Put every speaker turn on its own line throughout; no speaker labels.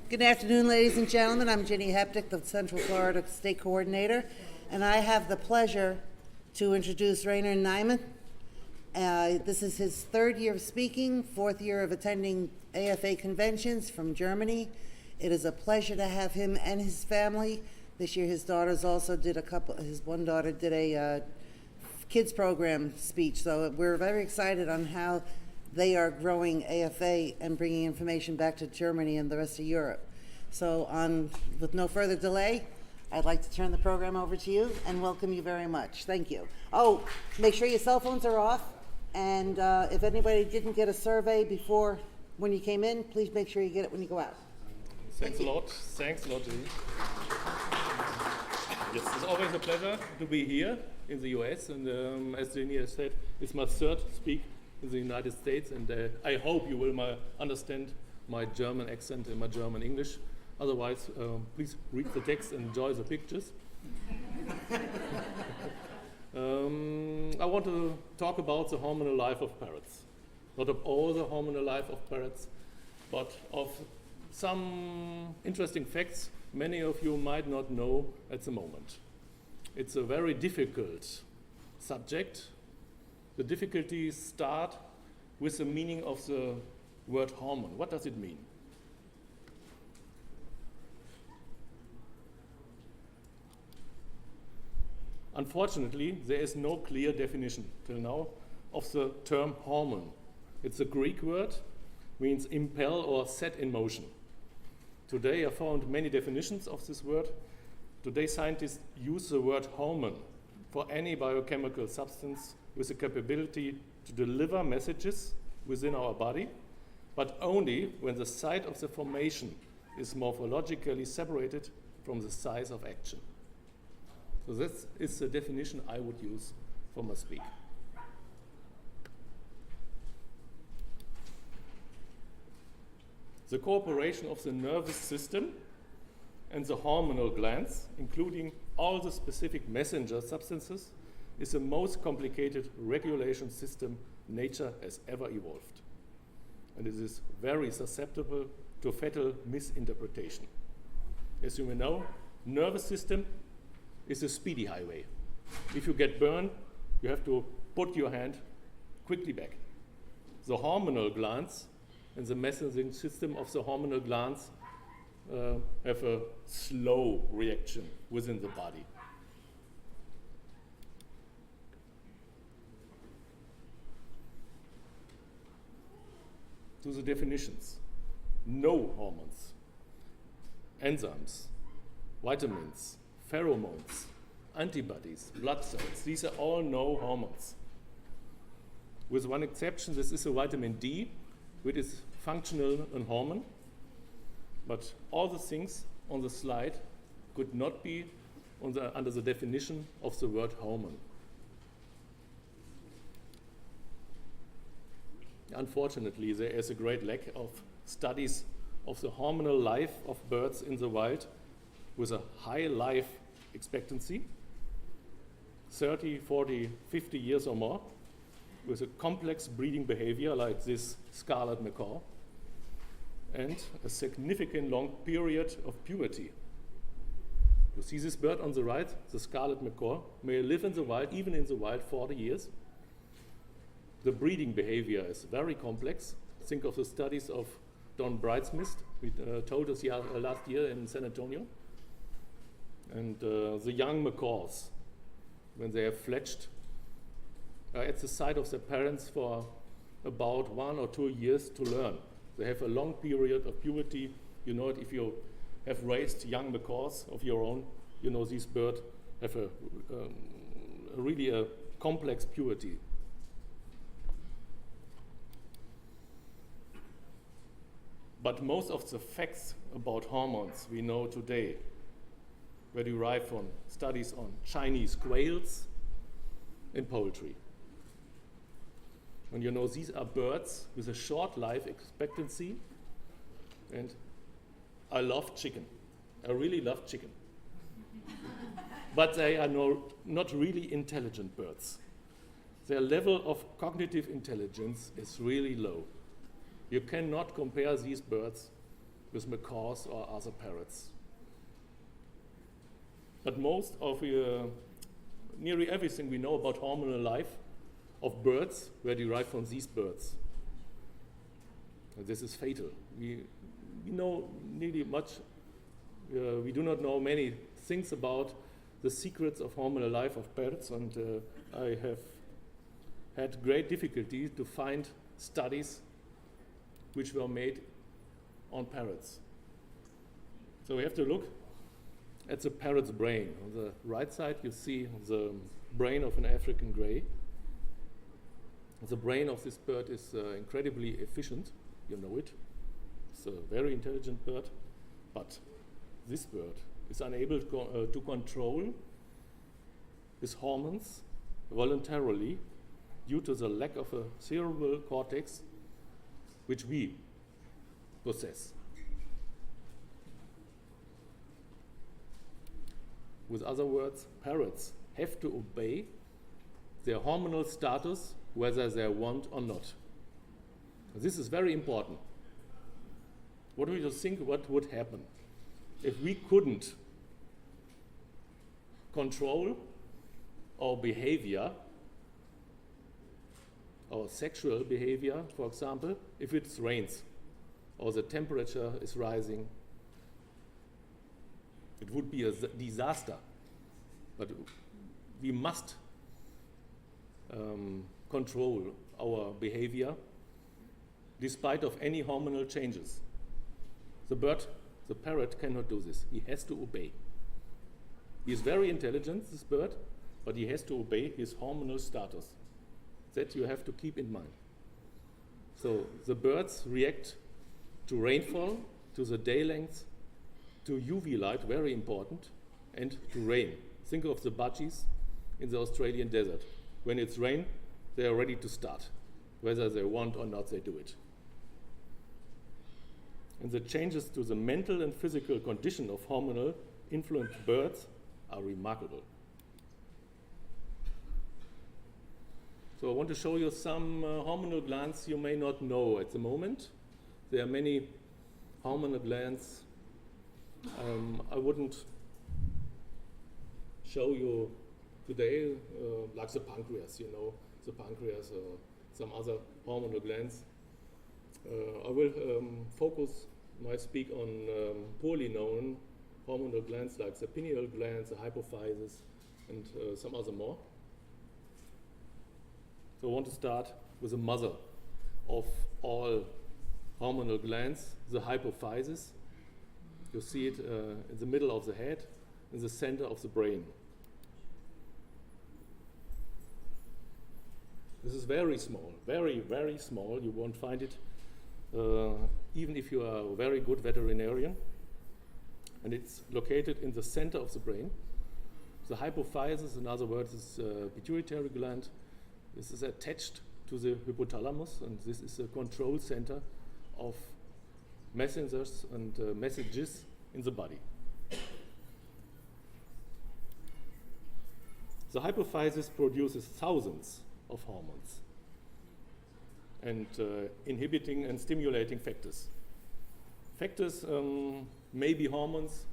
Good afternoon, ladies and gentlemen. I'm Ginny Heptick, the Central Florida State Coordinator, and I have the pleasure to introduce Rainer Niemann. This is his third year of speaking, fourth year of attending AFA conventions from Germany. It is a pleasure to have him and his family. This year his daughters also did his one daughter did a kids program speech, so we're very excited on how they are growing AFA and bringing information back to Germany and the rest of Europe. So with no further delay, I'd like to turn the program over to you and welcome you very much. Thank you. Oh, make sure your cell phones are off, and if anybody didn't get a survey before when you came in, please make sure you get it when you go out.
Thanks a lot, Jenny. Yes, it's always a pleasure to be here in the US, and as Jenny has said, it's my third speak in the United States, and I hope you will understand my German accent and my German English. Otherwise, please read the text and enjoy the pictures. I want to talk about the hormonal life of parrots. Not of all the hormonal life of parrots, but of some interesting facts many of you might not know at the moment. It's a very difficult subject. The difficulties start with the meaning of the word hormone. What does it mean? Unfortunately, there is no clear definition till now of the term hormone. It's a Greek word, means impel or set in motion. Today I found many definitions of this word. Today scientists use the word hormone for any biochemical substance with the capability to deliver messages within our body, but only when the site of the formation is morphologically separated from the site of action. So this is the definition I would use for my speak. The cooperation of the nervous system and the hormonal glands, including all the specific messenger substances, is the most complicated regulation system nature has ever evolved. And it is very susceptible to fatal misinterpretation. As you may know, nervous system is a speedy highway. If you get burned, you have to put your hand quickly back. The hormonal glands and the messaging system of the hormonal glands have a slow reaction within the body. To the definitions: no hormones, enzymes, vitamins, pheromones, antibodies, blood cells. These are all no hormones. With one exception, this is a vitamin D, which is functional and hormone, but all the things on the slide could not be under the definition of the word hormone. Unfortunately, there is a great lack of studies of the hormonal life of birds in the wild with a high life expectancy, 30, 40, 50 years or more, with a complex breeding behavior like this scarlet macaw, and a significant long period of puberty. You see this bird on the right, the scarlet macaw, may live in the wild, even in the wild, 40 years. The breeding behavior is very complex. Think of the studies of Don Brightsmith, who told us last year in San Antonio. And the young macaws, when they have fledged, are at the side of their parents for about 1 or 2 years to learn. They have a long period of puberty. You know it if you have raised young macaws of your own. You know these birds have really a complex puberty. But most of the facts about hormones we know today were derived from studies on Chinese quails and poultry. And you know, these are birds with a short life expectancy, and I love chicken. I really love chicken. But they are not really intelligent birds. Their level of cognitive intelligence is really low. You cannot compare these birds with macaws or other parrots. But most of nearly everything we know about hormonal life of birds were derived from these birds. And this is fatal. We know nearly much, we do not know many things about the secrets of hormonal life of parrots, and I have had great difficulty to find studies which were made on parrots. So we have to look at the parrot's brain. On the right side you see the brain of an African grey. The brain of this bird is incredibly efficient, you know it. It's a very intelligent bird, but this bird is unable to control his hormones voluntarily due to the lack of a cerebral cortex which we possess. With other words, parrots have to obey their hormonal status whether they want or not. This is very important. What do you think what would happen if we couldn't control our behavior, our sexual behavior, for example, if it rains or the temperature is rising? It would be a disaster. But we must control our behavior despite of any hormonal changes. The parrot cannot do this. He has to obey. He is very intelligent, this bird, but he has to obey his hormonal status. That you have to keep in mind. So the birds react to rainfall, to the day length, to UV light, very important, and to rain. Think of the budgies in the Australian desert. When it's rain, they are ready to start. Whether they want or not, they do it. And the changes to the mental and physical condition of hormonal influenced birds are remarkable. So I want to show you some hormonal glands you may not know at the moment. There are many hormonal glands. I wouldn't show you today, like the pancreas, the pancreas or some other hormonal glands. I will focus my speak on poorly known hormonal glands like the pineal glands, the hypophysis, and some other more. So I want to start with the mother of all hormonal glands, the hypophysis. You see it in the middle of the head, in the center of the brain. This is very small, very, very small. You won't find it even if you are a very good veterinarian. And it's located in the center of the brain. The hypophysis, in other words, is a pituitary gland. This is attached to the hypothalamus, and this is a control center of messengers and messages in the body. The hypophysis produces thousands of hormones and inhibiting and stimulating factors. Factors may be hormones,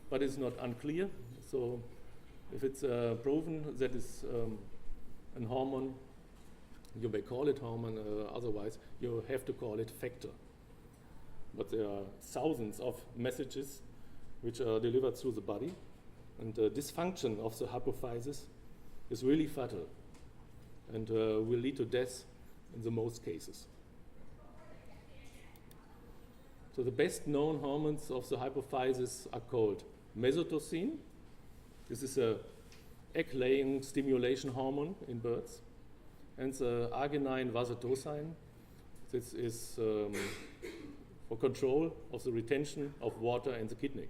but it's not unclear. So if it's proven that it's a hormone, you may call it hormone, otherwise you have to call it factor. But there are thousands of messages which are delivered through the body, and dysfunction of the hypophysis is really fatal and will lead to death in the most cases. So the best known hormones of the hypophysis are called mesotocin. This is a egg-laying stimulation hormone in birds. And the arginine vasotocin. This is for control of the retention of water in the kidney.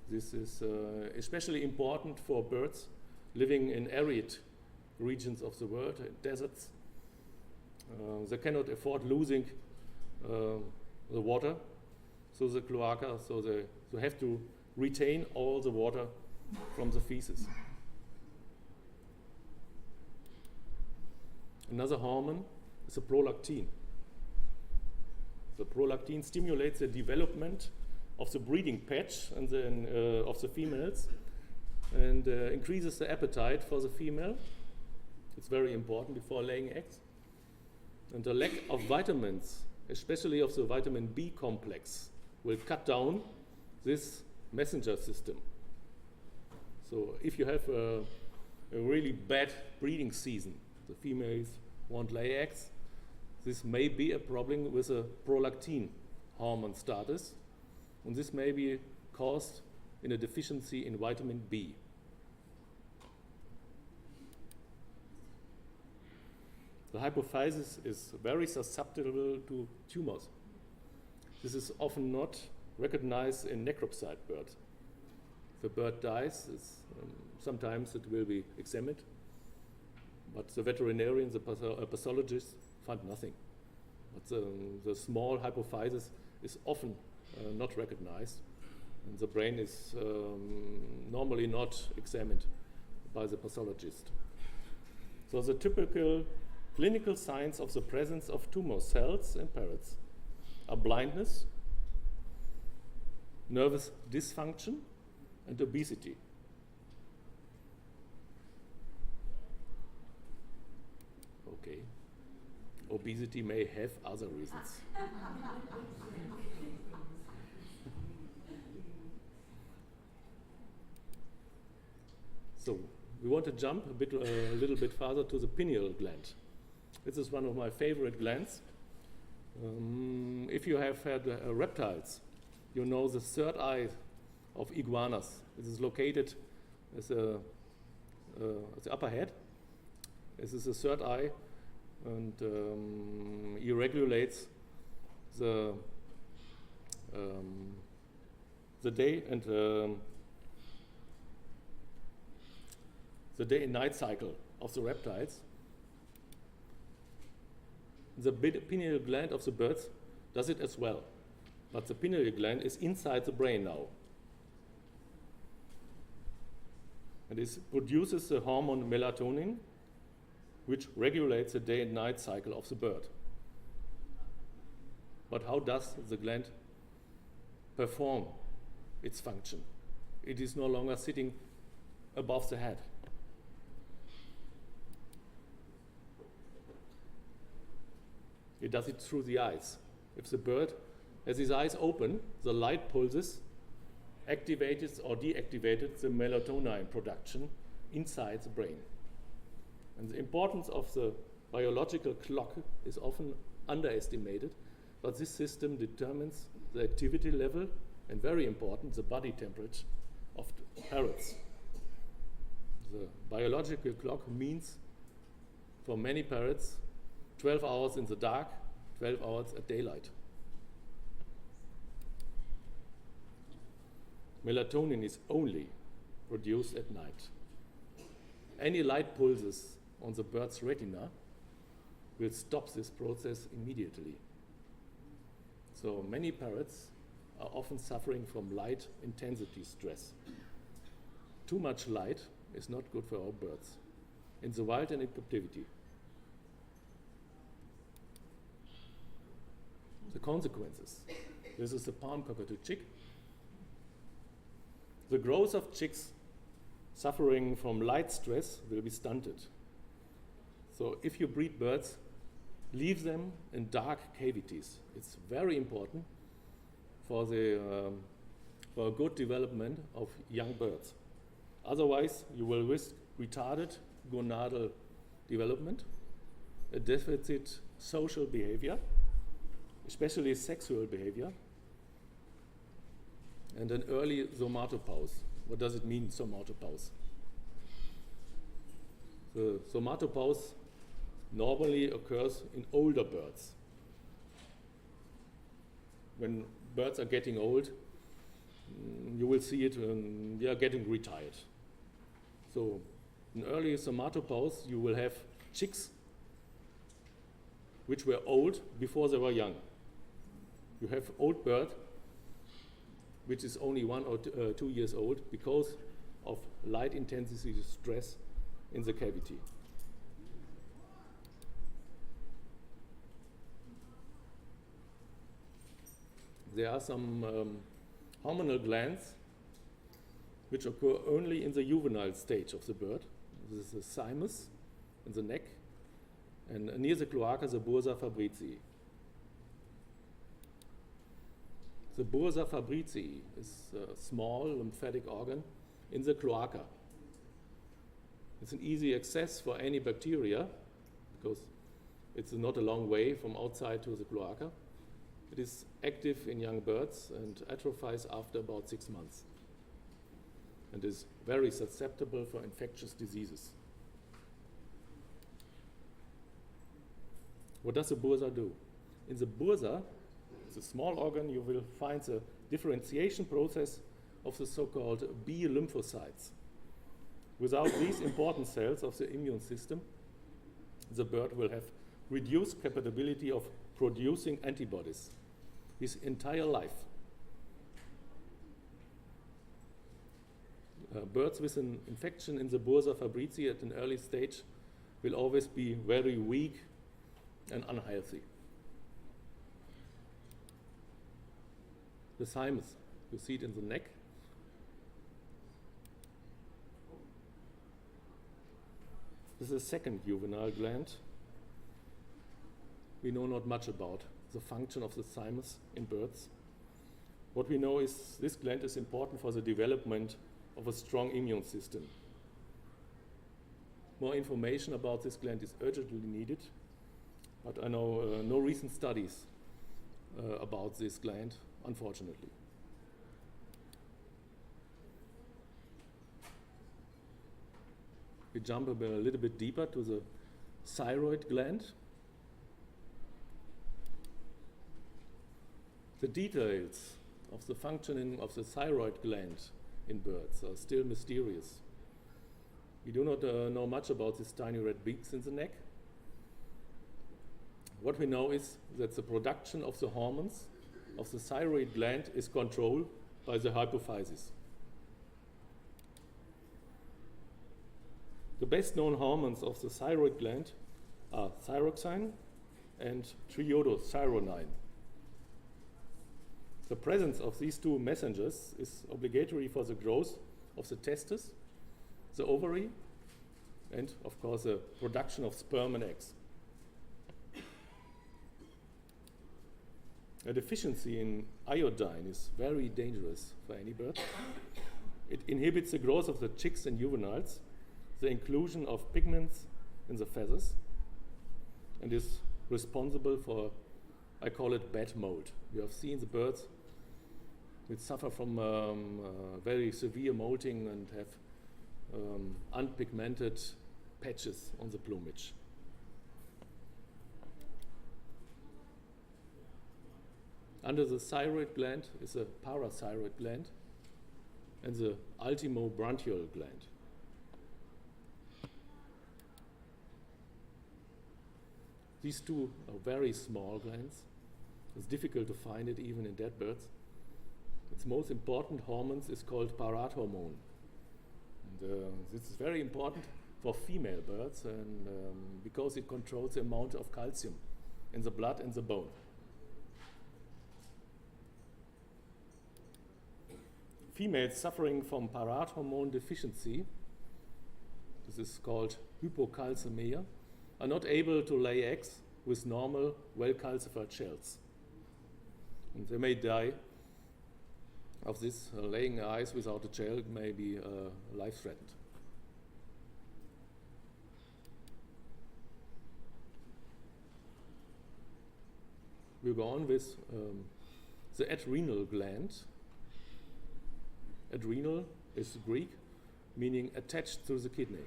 This is especially important for birds living in arid regions of the world, deserts. They cannot afford losing the water, so the cloaca, so they have to retain all the water from the feces. Another hormone is a prolactin. The prolactin stimulates the development of the breeding patch and then of the females, and increases the appetite for the female. It's very important before laying eggs. And the lack of vitamins, especially of the vitamin B complex, will cut down this messenger system. So if you have a really bad breeding season, the females won't lay eggs, this may be a problem with a prolactin hormone status, and this may be caused in a deficiency in vitamin B. The hypophysis is very susceptible to tumors. This is often not recognized in necropsied birds. If a bird dies, sometimes it will be examined, but the veterinarian, the pathologist, find nothing. But the small hypophysis is often not recognized, and the brain is normally not examined by the pathologist. So the typical clinical signs of the presence of tumor cells in parrots are blindness, nervous dysfunction, and obesity. Okay, obesity may have other reasons. So we want to jump a little bit farther to the pineal gland. This is one of my favorite glands. If you have had reptiles, you know the third eye of iguanas. It is located as the upper head. This is the third eye, and he regulates the day and the day and night cycle of the reptiles. The pineal gland of the birds does it as well, but the pineal gland is inside the brain now. And it produces the hormone melatonin, which regulates the day and night cycle of the bird. But how does the gland perform its function? It is no longer sitting above the head. It does it through the eyes. If the bird has his eyes open, the light pulses activated or deactivated the melatonin production inside the brain. And the importance of the biological clock is often underestimated, but this system determines the activity level and, very important, the body temperature of parrots. The biological clock means, for many parrots, 12 hours in the dark, 12 hours at daylight. Melatonin is only produced at night. Any light pulses on the bird's retina will stop this process immediately. So many parrots are often suffering from light intensity stress. Too much light is not good for our birds, in the wild and in captivity. The consequences. This is the palm cockatoo chick. The growth of chicks suffering from light stress will be stunted. So if you breed birds, leave them in dark cavities. It's very important for a good development of young birds. Otherwise, you will risk retarded gonadal development, a deficit social behavior, especially sexual behavior, and an early somatopause. What does it mean, somatopause? The somatopause normally occurs in older birds. When birds are getting old, you will see it when they are getting retired. So in early somatopause, you will have chicks which were old before they were young. You have old bird, which is only 1 or 2 years old because of light intensity stress in the cavity. There are some hormonal glands which occur only in the juvenile stage of the bird. This is the thymus in the neck, and near the cloaca, the bursa fabrizii. The bursa fabrizii is a small lymphatic organ in the cloaca. It's an easy access for any bacteria because it's not a long way from outside to the cloaca. It is active in young birds and atrophies after about 6 months, and is very susceptible for infectious diseases. What does the bursa do? In the bursa, it's a small organ, you will find the differentiation process of the so-called B lymphocytes. Without these important cells of the immune system, the bird will have reduced capability of producing antibodies his entire life. Birds with an infection in the bursa fabrizii at an early stage will always be very weak and unhealthy. The thymus, you see it in the neck. This is a second juvenile gland. We know not much about the function of the thymus in birds. What we know is this gland is important for the development of a strong immune system. More information about this gland is urgently needed, but I know no recent studies about this gland, unfortunately. We jump a little bit deeper to the thyroid gland. The details of the functioning of the thyroid gland in birds are still mysterious. We do not know much about these tiny red beaks in the neck. What we know is that the production of the hormones of the thyroid gland is controlled by the hypophysis. The best known hormones of the thyroid gland are thyroxine and triiodothyronine. The presence of these two messengers is obligatory for the growth of the testes, the ovary, and of course the production of sperm and eggs. A deficiency in iodine is very dangerous for any bird. It inhibits the growth of the chicks and juveniles, the inclusion of pigments in the feathers, and is responsible for, I call it bad molt. You have seen the birds which suffer from very severe molting and have unpigmented patches on the plumage. Under the thyroid gland is a parathyroid gland and the ultimobranchial gland. These two are very small glands. It's difficult to find it even in dead birds. Its most important hormone is called Parrot hormone. And, this is very important for female birds and, because it controls the amount of calcium in the blood and the bone. Females suffering from Parrot hormone deficiency, this is called hypocalcemia, are not able to lay eggs with normal, well-calcified shells. And they may die of this. Laying eggs without a shell may be life-threatened. We'll go on with the adrenal gland. Adrenal is Greek, meaning attached to the kidney.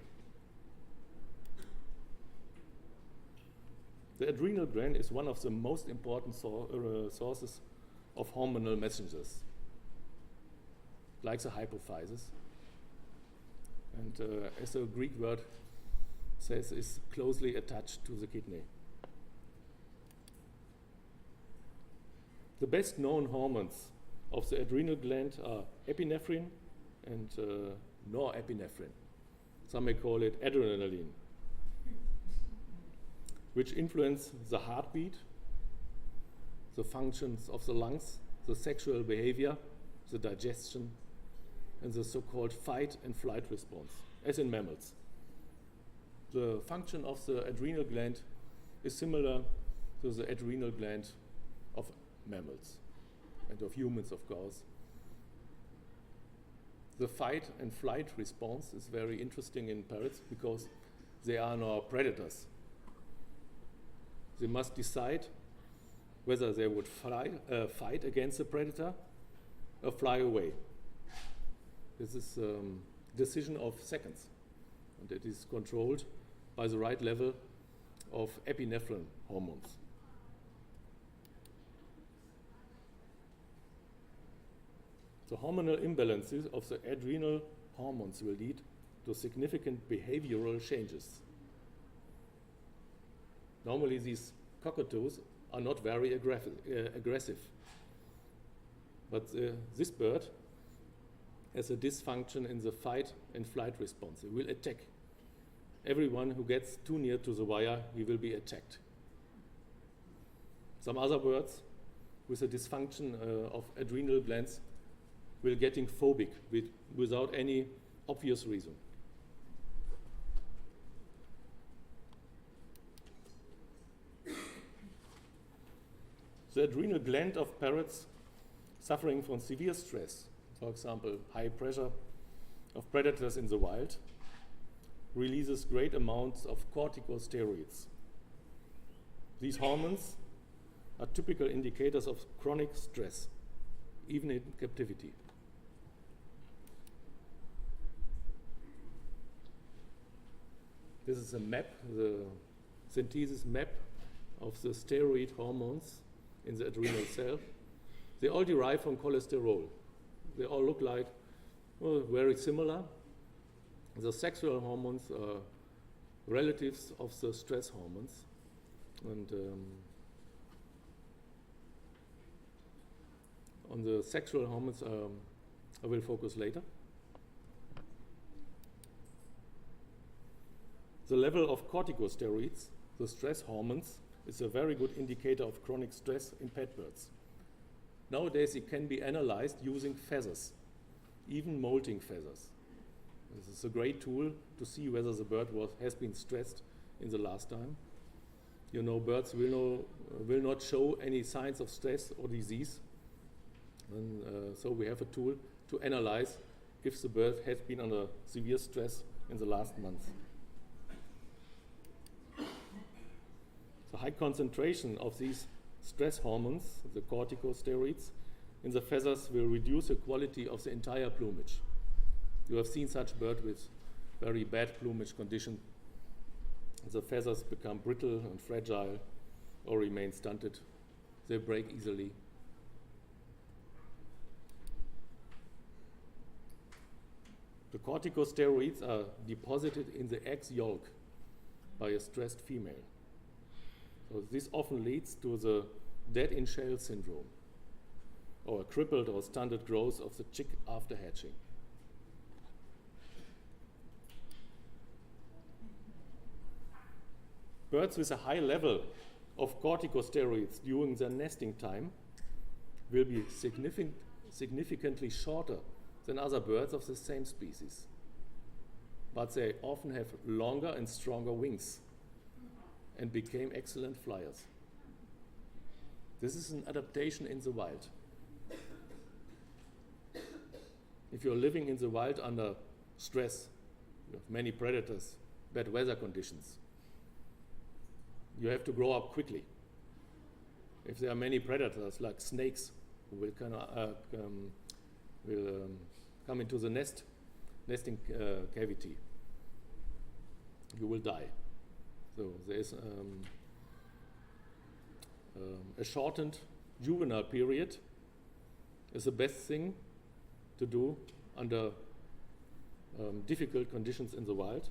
The adrenal gland is one of the most important sources of hormonal messengers, like the hypophysis. And as the Greek word says, is closely attached to the kidney. The best known hormones of the adrenal gland are epinephrine and norepinephrine. Some may call it adrenaline, which influence the heartbeat, the functions of the lungs, the sexual behavior, the digestion, and the so-called fight and flight response, as in mammals. The function of the adrenal gland is similar to the adrenal gland of mammals and of humans, of course. The fight and flight response is very interesting in parrots because they are now predators. They must decide whether they would fight against the predator or fly away. This is a decision of seconds, and it is controlled by the right level of epinephrine hormones. The hormonal imbalances of the adrenal hormones will lead to significant behavioral changes. Normally, these cockatoos are not very aggressive, but this bird has a dysfunction in the fight and flight response. It will attack. Everyone who gets too near to the wire, he will be attacked. Some other birds with a dysfunction of adrenal glands will getting phobic without any obvious reason. The adrenal gland of parrots suffering from severe stress, for example, high pressure of predators in the wild, releases great amounts of corticosteroids. These hormones are typical indicators of chronic stress, even in captivity. This is a map, the synthesis map of the steroid hormones in the adrenal cell. They all derive from cholesterol. They all look like, well, very similar. The sexual hormones are relatives of the stress hormones. And on the sexual hormones, I will focus later. The level of corticosteroids, the stress hormones, is a very good indicator of chronic stress in pet birds. Nowadays, it can be analyzed using feathers, even molting feathers. This is a great tool to see whether the bird has been stressed in the last time. You know, birds will not show any signs of stress or disease. And so we have a tool to analyze if the bird has been under severe stress in the last month. The high concentration of these stress hormones, the corticosteroids, in the feathers will reduce the quality of the entire plumage. You have seen such birds with very bad plumage condition. The feathers become brittle and fragile or remain stunted. They break easily. The corticosteroids are deposited in the egg's yolk by a stressed female. So this often leads to the dead-in-shell syndrome, or a crippled or stunted growth of the chick after hatching. Birds with a high level of corticosteroids during their nesting time will be significantly shorter than other birds of the same species. But they often have longer and stronger wings and became excellent flyers. This is an adaptation in the wild. If you're living in the wild under stress, you have many predators, bad weather conditions, you have to grow up quickly. If there are many predators like snakes who will come into the nesting cavity, you will die. So there is a shortened juvenile period is the best thing to do under difficult conditions in the wild.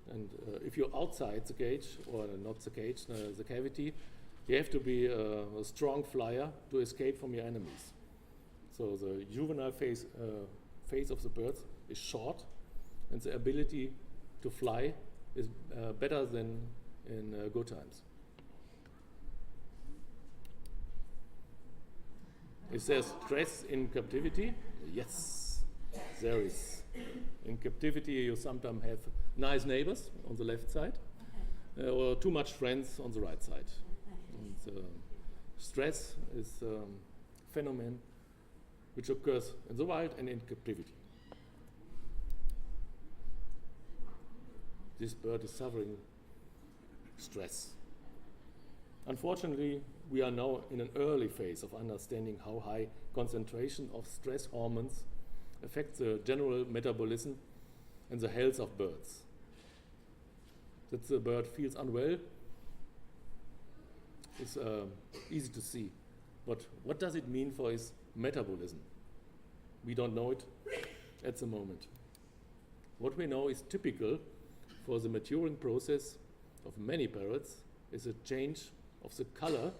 And if you're outside the cage, or not the cage, the cavity, you have to be a strong flyer to escape from your enemies. So the juvenile phase of the birds is short, and the ability to fly is better than in good times. Is there stress in captivity? Yes, there is. In captivity, you sometimes have nice neighbors on the left side, or too much friends on the right side. And, stress is a phenomenon which occurs in the wild and in captivity. This bird is suffering stress. Unfortunately, we are now in an early phase of understanding how high concentration of stress hormones affect the general metabolism and the health of birds. That the bird feels unwell is easy to see. But what does it mean for his metabolism? We don't know it at the moment. What we know is typical for the maturing process of many parrots is a change of the color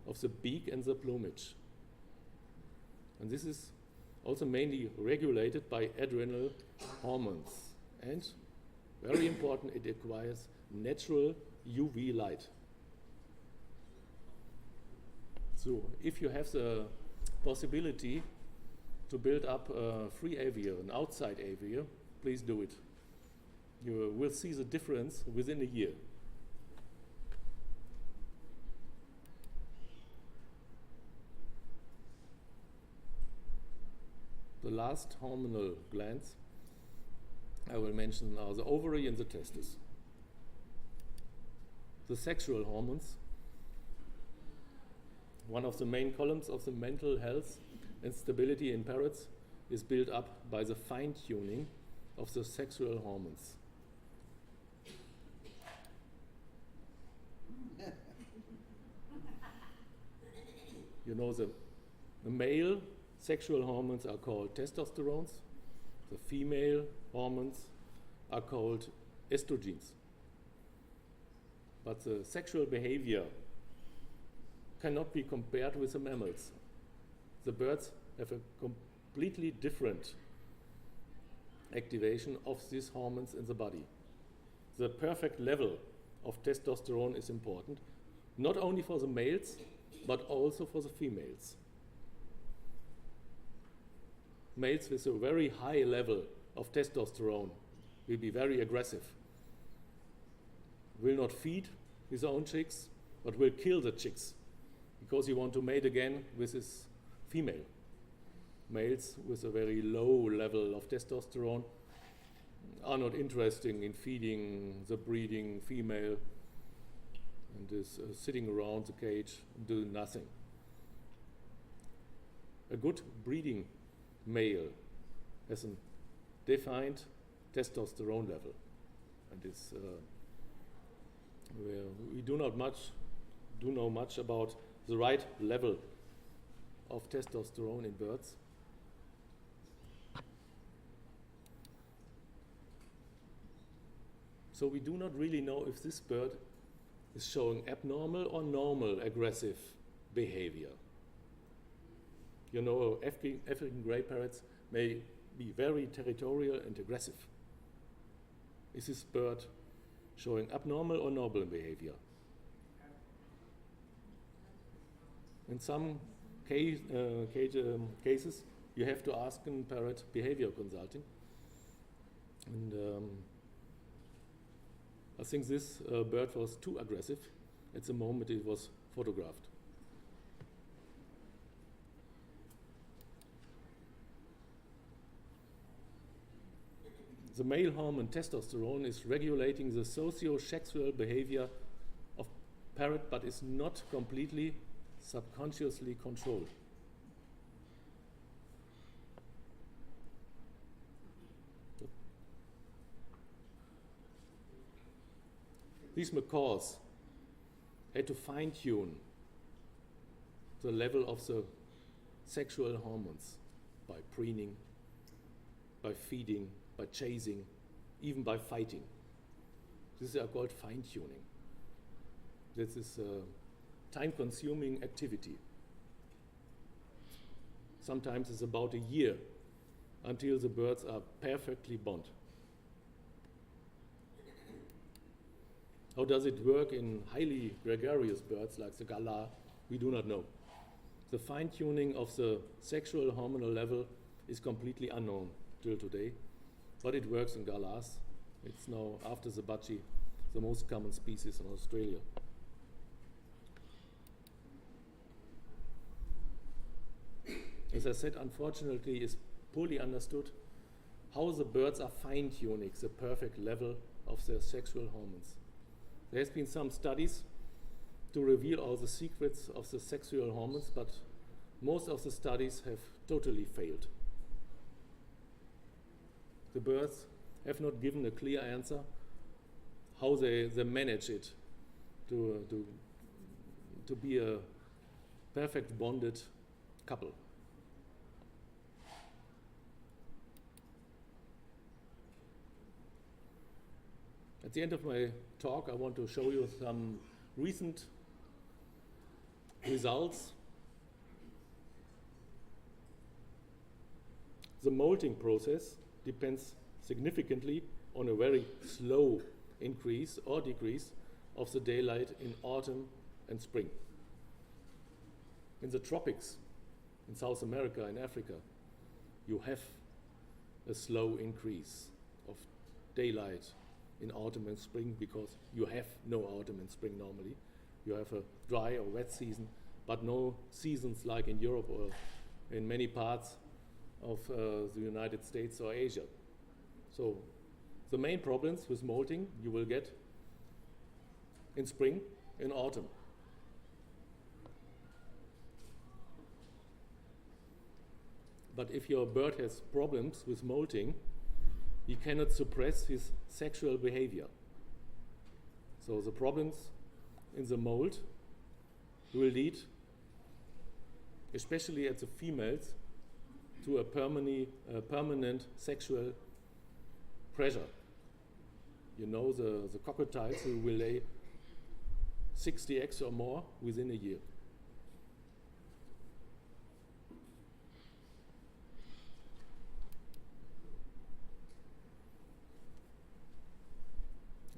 of the beak and the plumage. And this is also mainly regulated by adrenal hormones. And, very important, it requires natural UV light. So, if you have the possibility to build up a free aviary, an outside aviary, please do it. You will see the difference within a year. The last hormonal glands I will mention are the ovary and the testes. The sexual hormones, one of the main columns of the mental health and stability in parrots, is built up by the fine-tuning of the sexual hormones. You know, the male sexual hormones are called testosterones. The female hormones are called estrogens. But the sexual behavior cannot be compared with the mammals. The birds have a completely different activation of these hormones in the body. The perfect level of testosterone is important, not only for the males, but also for the females. Males with a very high level of testosterone will be very aggressive, will not feed his own chicks, but will kill the chicks because he wants to mate again with his female. Males with a very low level of testosterone are not interested in feeding the breeding female and is sitting around the cage and doing nothing. A good breeding male has a defined testosterone level, and is we do not know much about the right level of testosterone in birds. So we do not really know if this bird is showing abnormal or normal aggressive behavior. You know, African grey parrots may be very territorial and aggressive. Is this bird showing abnormal or normal behavior? In some cases, you have to ask a parrot behavior consulting. And I think this bird was too aggressive at the moment it was photographed. The male hormone testosterone is regulating the socio-sexual behavior of parrot, but is not completely subconsciously controlled. These macaws had to fine-tune the level of the sexual hormones by preening, by feeding, by chasing, even by fighting. This is called fine-tuning. This is a time-consuming activity. Sometimes it's about a year until the birds are perfectly bond. How does it work in highly gregarious birds like the galah? We do not know. the fine-tuning of the sexual hormonal level is completely unknown till today, but it works in galahs. It's now, after the budgie, the most common species in Australia. As I said, unfortunately, it's poorly understood how the birds are fine-tuning the perfect level of their sexual hormones. There has been some studies to reveal all the secrets of the sexual hormones, but most of the studies have totally failed. The birds have not given a clear answer how they manage it to be a perfect bonded couple. At the end of my talk, I want to show you some recent results. The molting process depends significantly on a very slow increase or decrease of the daylight in autumn and spring. In the tropics, in South America and Africa, you have a slow increase of daylight in autumn and spring because you have no autumn and spring normally. You have a dry or wet season, but no seasons like in Europe or in many parts of the United States or Asia. So the main problems with molting you will get in spring, in autumn. But if your bird has problems with molting, he cannot suppress his sexual behavior. So the problems in the molt will lead, especially at the females, to a permanent sexual pressure. You know the cockatiels who will lay 60 eggs or more within a year.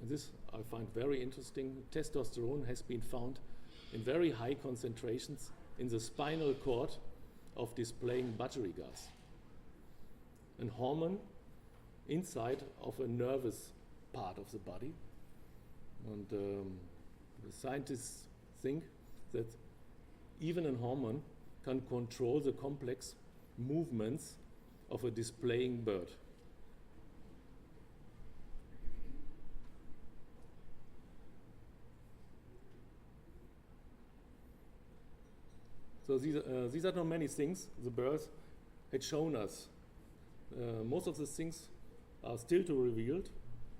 And this I find very interesting. Testosterone has been found in very high concentrations in the spinal cord of displaying budgerigars, a hormone inside of a nervous part of the body. And the scientists think that even a hormone can control the complex movements of a displaying bird. So these are not many things the birds had shown us. Most of the things are still to be revealed,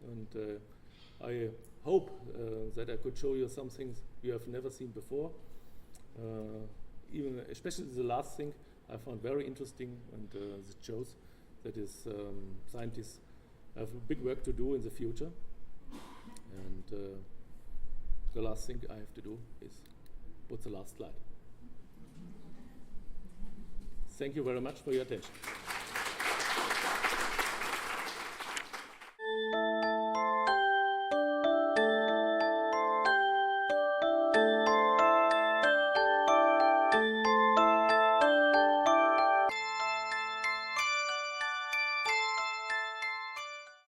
and I hope that I could show you some things you have never seen before. Even especially the last thing I found very interesting, and it shows that scientists have big work to do in the future. And the last thing I have to do is put the last slide. Thank you very much for your attention.